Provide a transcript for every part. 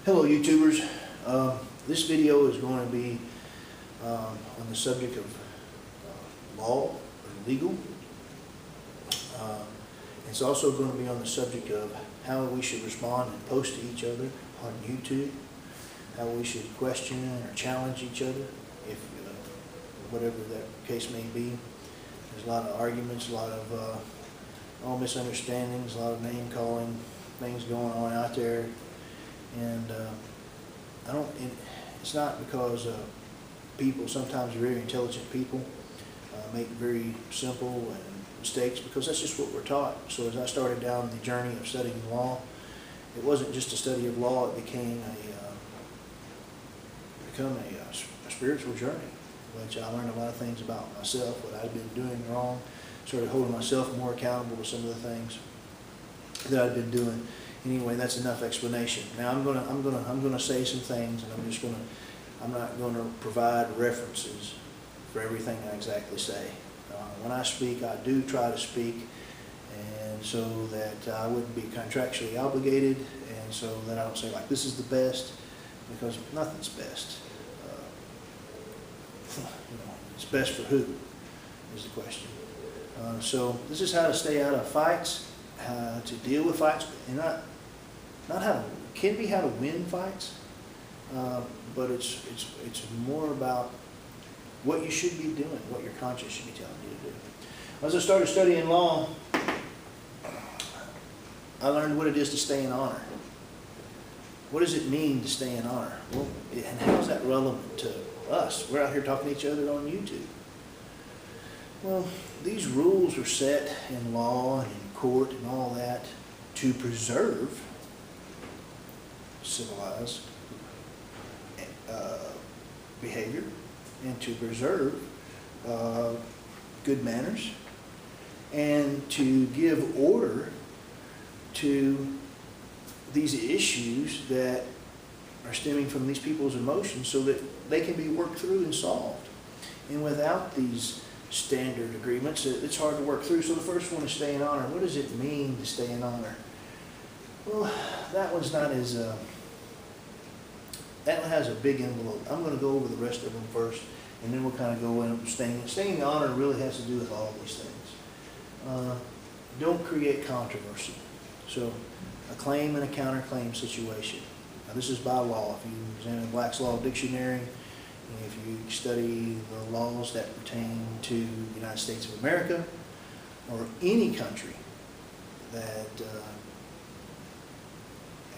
Hello YouTubers. This video is going to be on the subject of law or legal. It's also going to be on the subject of how we should respond and post to each other on YouTube, how we should question or challenge each other, if whatever that case may be. There's a lot of arguments, a lot of misunderstandings, a lot of name calling, things going on out there. And it's not because people, sometimes very intelligent people, make very simple mistakes, because that's just what we're taught. So as I started down the journey of studying law, it wasn't just a study of law, it became a spiritual journey, which I learned a lot of things about myself, what I'd been doing wrong, started holding myself more accountable to some of the things that I'd been doing. Anyway, that's enough explanation. Now I'm gonna say some things, and I'm not gonna provide references for everything I exactly say. When I speak, I do try to speak, and so that I wouldn't be contractually obligated, and so that I don't say like this is the best, because nothing's best. It's best for who is the question. So this is how to stay out of fights, how to deal with fights, and not how to, can be how to win fights, but it's more about what you should be doing, what your conscience should be telling you to do. As I started studying law, I learned what it is to stay in honor. What does it mean to stay in honor? Well, and how is that relevant to us? We're out here talking to each other on YouTube. Well, these rules are set in law and in court and all that to preserve civilized behavior and to preserve good manners and to give order to these issues that are stemming from these people's emotions, so that they can be worked through and solved. And without these standard agreements, it's hard to work through. So the first one is stay in honor. What does it mean to stay in honor? Well, that one's not as that one has a big envelope. I'm going to go over the rest of them first, and then we'll kind of go in. Staying in honor really has to do with all these things. Don't create controversy. So a claim and a counterclaim situation. Now this is by law. If you examine Black's Law Dictionary, if you study the laws that pertain to the United States of America or any country that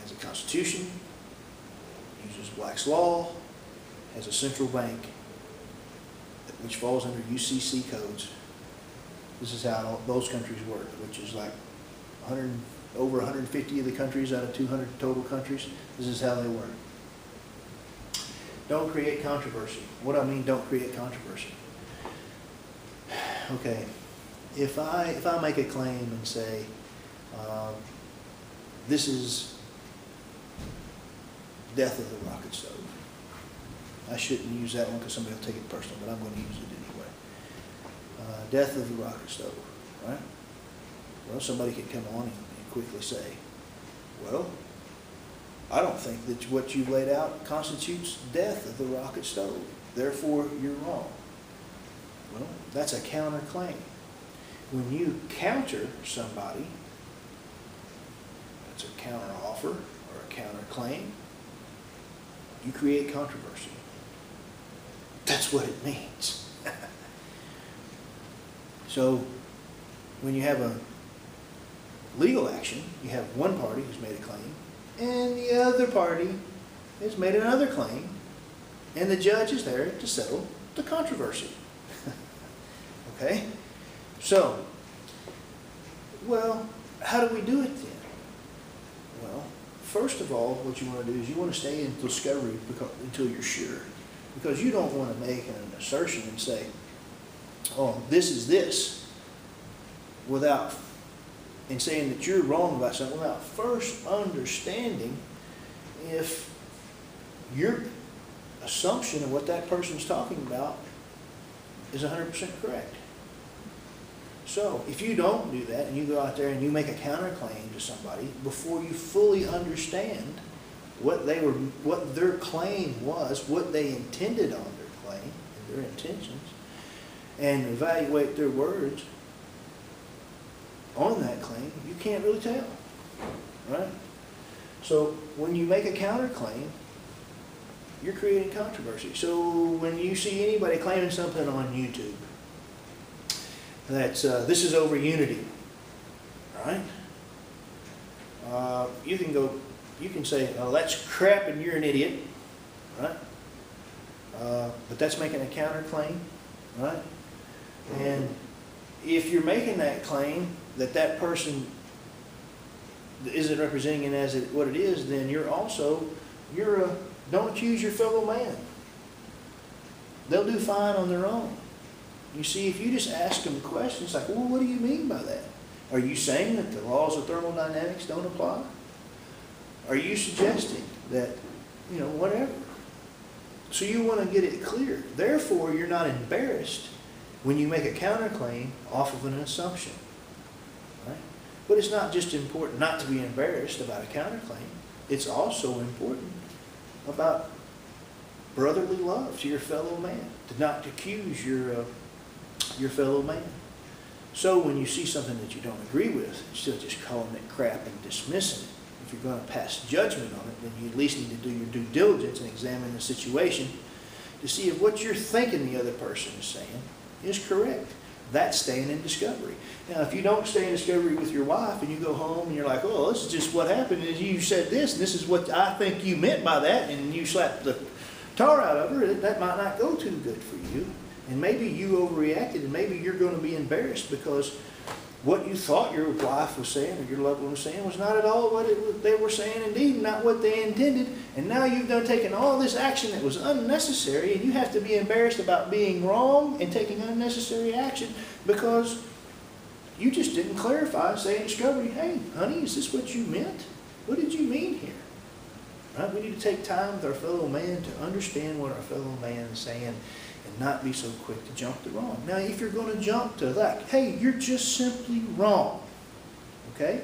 has a constitution, uses Black's Law, has a central bank, which falls under UCC codes. This is how those countries work, which is like over 150 of the countries out of 200 total countries. This is how they work. Don't create controversy. What do I mean, don't create controversy? Okay, if I make a claim and say, this is death of the rocket stove. I shouldn't use that one because somebody will take it personal, but I'm going to use it anyway. Death of the rocket stove, right? Well, somebody can come on and quickly say, well, I don't think that what you've laid out constitutes death of the rocket stove. Therefore, you're wrong. Well, that's a counterclaim. When you counter somebody, that's a counteroffer or a counterclaim, you create controversy. That's what it means. So, when you have a legal action, you have one party who's made a claim, and the other party has made another claim, and the judge is there to settle the controversy. Okay? So, well, how do we do it then? Well, first of all, what you want to do is you want to stay in discovery until you're sure. Because you don't want to make an assertion and say, oh, this is this, and saying that you're wrong about something without first understanding if your assumption of what that person's talking about is 100% correct. So if you don't do that and you go out there and you make a counterclaim to somebody before you fully understand what their claim was, what they intended on their claim, and their intentions, and evaluate their words on that claim, you can't really tell, right? So when you make a counterclaim, you're creating controversy. So when you see anybody claiming something on YouTube, that's this is over unity, right? You can say, oh, that's crap and you're an idiot, right? But that's making a counterclaim, right? And if you're making that claim that that person isn't representing it as what it is, then don't accuse your fellow man. They'll do fine on their own. You see, if you just ask them questions like, well, what do you mean by that? Are you saying that the laws of thermodynamics don't apply? Are you suggesting that, whatever? So you want to get it clear. Therefore, you're not embarrassed when you make a counterclaim off of an assumption. Right? But it's not just important not to be embarrassed about a counterclaim. It's also important about brotherly love to your fellow man, to not accuse your fellow man. So when you see something that you don't agree with, instead of just calling it crap and dismissing it, if you're going to pass judgment on it, then you at least need to do your due diligence and examine the situation to see if what you're thinking the other person is saying is correct. That's staying in discovery. Now, if you don't stay in discovery with your wife and you go home and you're like, oh, this is just what happened, is you said this, and this is what I think you meant by that, and you slapped the tar out of her, that might not go too good for you. And maybe you overreacted, and maybe you're going to be embarrassed because what you thought your wife was saying or your loved one was saying was not at all what they were saying, indeed, not what they intended. And now you've taken all this action that was unnecessary, and you have to be embarrassed about being wrong and taking unnecessary action because you just didn't clarify and say in discovery, hey, honey, is this what you meant? What did you mean here? Right? We need to take time with our fellow man to understand what our fellow man is saying and not be so quick to jump to wrong. Now, if you're going to jump to that, hey, you're just simply wrong, okay?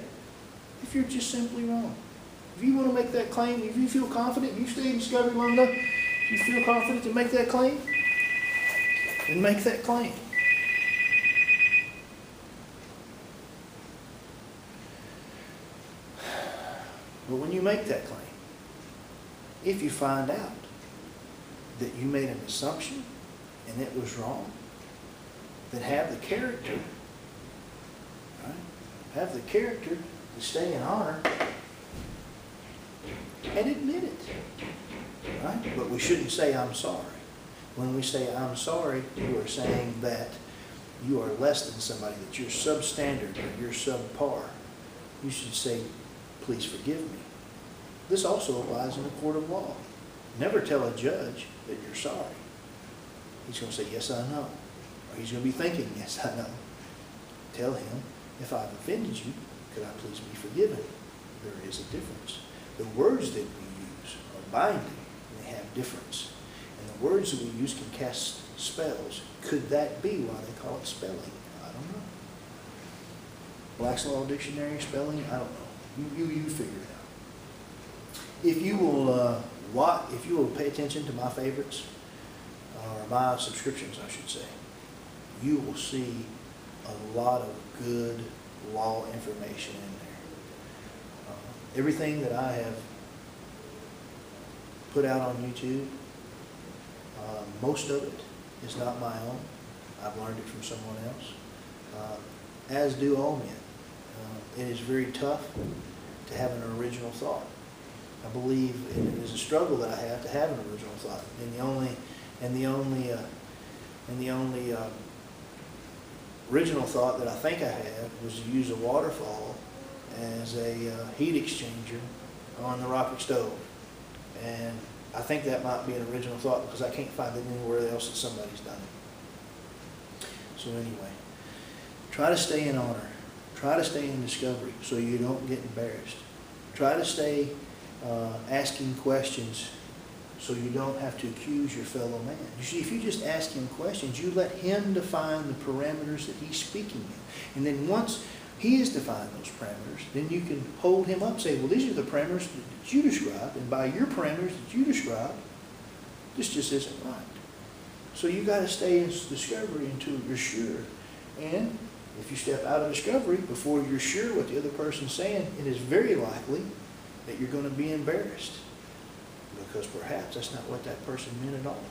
If you're just simply wrong. If you want to make that claim, if you feel confident, you stay in discovery long enough, if you feel confident to make that claim, then make that claim. But when you make that claim, if you find out that you made an assumption and it was wrong, then have the character, right? Have the character to stay in honor and admit it, right? But we shouldn't say, I'm sorry. When we say, I'm sorry, you are saying that you are less than somebody, that you're substandard or you're subpar. You should say, please forgive me. This also applies in a court of law. Never tell a judge that you're sorry. He's going to say, yes, I know. Or he's going to be thinking, yes, I know. Tell him, if I've offended you, could I please be forgiven? There is a difference. The words that we use are binding, and they have difference. And the words that we use can cast spells. Could that be why they call it spelling? I don't know. Black's Law Dictionary, spelling? I don't know. You figure it out. If you will pay attention to my favorites, or my subscriptions, I should say, you will see a lot of good law information in there. Everything that I have put out on YouTube, most of it is not my own. I've learned it from someone else, as do all men. It is very tough to have an original thought. I believe it is a struggle that I have to have an original thought. And the only original thought that I think I had was to use a waterfall as a heat exchanger on the rocket stove. And I think that might be an original thought because I can't find it anywhere else that somebody's done it. So anyway, try to stay in honor. Try to stay in discovery so you don't get embarrassed. Try to stay asking questions so you don't have to accuse your fellow man. You see, if you just ask him questions, you let him define the parameters that he's speaking in. And then once He has defined those parameters. Then you can hold him up and say, well, these are the parameters that you described, and by your parameters that you described, this just isn't right. So you got to stay in discovery until you're sure. And if you step out of discovery before you're sure what the other person's saying, it is very likely that you're going to be embarrassed, because perhaps that's not what that person meant at all.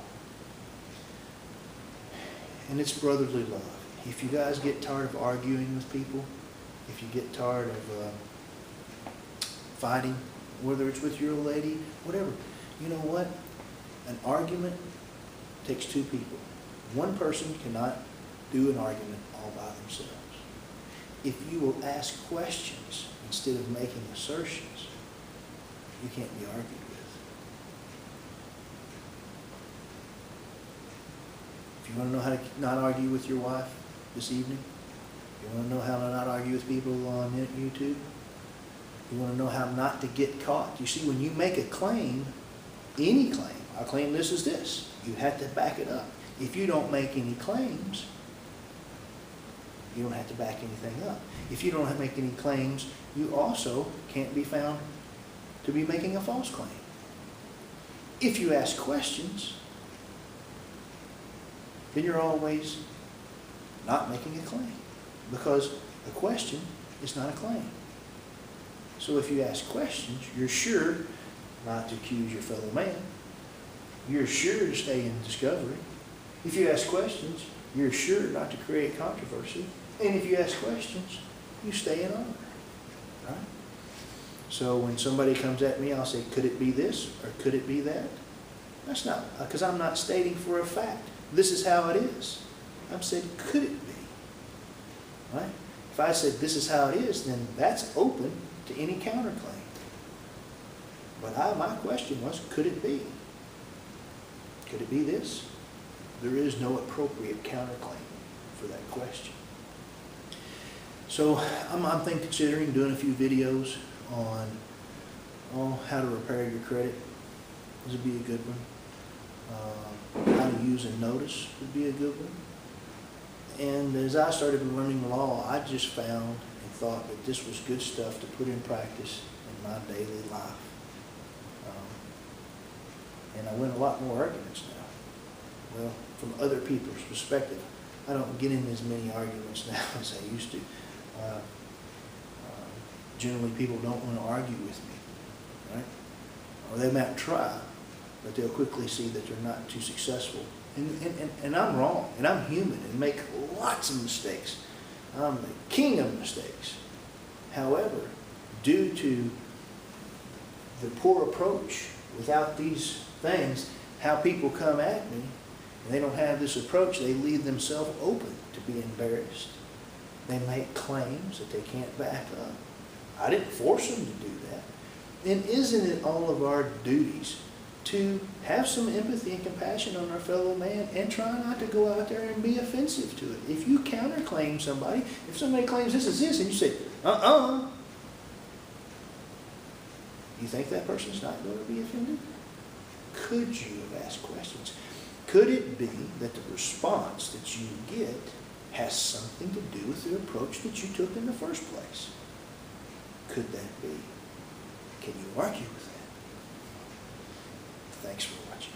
And it's brotherly love. If you guys get tired of arguing with people, if you get tired of fighting, whether it's with your old lady, whatever, you know what? An argument takes two people. One person cannot do an argument all by themselves. If you will ask questions instead of making assertions, you can't be argued with. If you want to know how to not argue with your wife this evening, you want to know how to not argue with people on YouTube, you want to know how not to get caught. You see, when you make a claim, any claim, I claim this is this, you have to back it up. If you don't make any claims, you don't have to back anything up. If you don't make any claims, you also can't be found to be making a false claim. If you ask questions, then you're always not making a claim, because a question is not a claim. So if you ask questions, you're sure not to accuse your fellow man. You're sure to stay in discovery. If you ask questions, you're sure not to create controversy. And if you ask questions, you stay in honor. Right? So when somebody comes at me, I'll say, could it be this or could it be that? That's not, because I'm not stating for a fact, this is how it is. I'm saying, could it be? Right? If I said this is how it is, then that's open to any counterclaim. But my question was, could it be? Could it be this? There is no appropriate counterclaim for that question. So I'm considering doing a few videos on how to repair your credit. This would be a good one. How to use a notice would be a good one. And as I started learning law, I just found and thought that this was good stuff to put in practice in my daily life. And I win a lot more arguments now. Well, from other people's perspective. I don't get in as many arguments now as I used to. Generally, people don't want to argue with me, right? Or they might try, but they'll quickly see that they're not too successful. And I'm wrong, and I'm human, and make lots of mistakes. I'm the king of mistakes. However, due to the poor approach, without these things, how people come at me, and they don't have this approach, they leave themselves open to be embarrassed. They make claims that they can't back up. I didn't force them to do that. And isn't it all of our duties to have some empathy and compassion on our fellow man and try not to go out there and be offensive to it? If you counterclaim somebody, if somebody claims this is this, and you say, you think that person's not going to be offended? Could you have asked questions? Could it be that the response that you get has something to do with the approach that you took in the first place? Could that be? Can you argue with that? Thanks for watching.